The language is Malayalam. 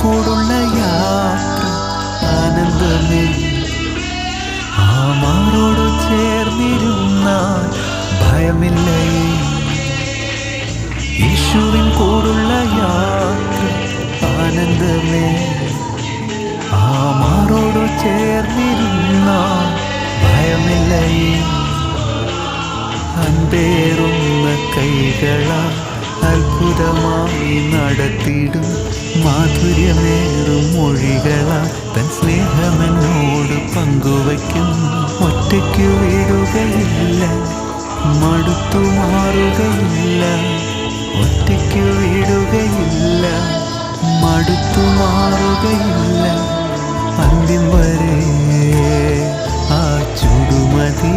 കൂടുള്ള യാത്ര ആനന്ദമേ. ആ മാറോട് ചേർന്നിരുന്നാൽ ഭയമില്ലേ. യേശുവിൻ കൂടുള്ള യാത്ര ആനന്ദമേ. ആ മാറോട് ചേർന്നിരുന്നാൽ ഭയമില്ലേ. അൻപേറുന്ന കൈകളാൽ അത്ഭുതമായി നടത്തിയിടും മാധുര്യമേറും മൊഴികളാൽ തൻ സ്നേഹമെന്നോട് പങ്കുവയ്ക്കും. ഒറ്റയ്ക്കു വീഴുകയില്ല, മടുത്തു മാറുകയില്ല. ഒറ്റയ്ക്കു വീഴുകയില്ല, മടുത്തു മാറുകയില്ല. അന്ത്യം വരെ ആ ചുടുമതി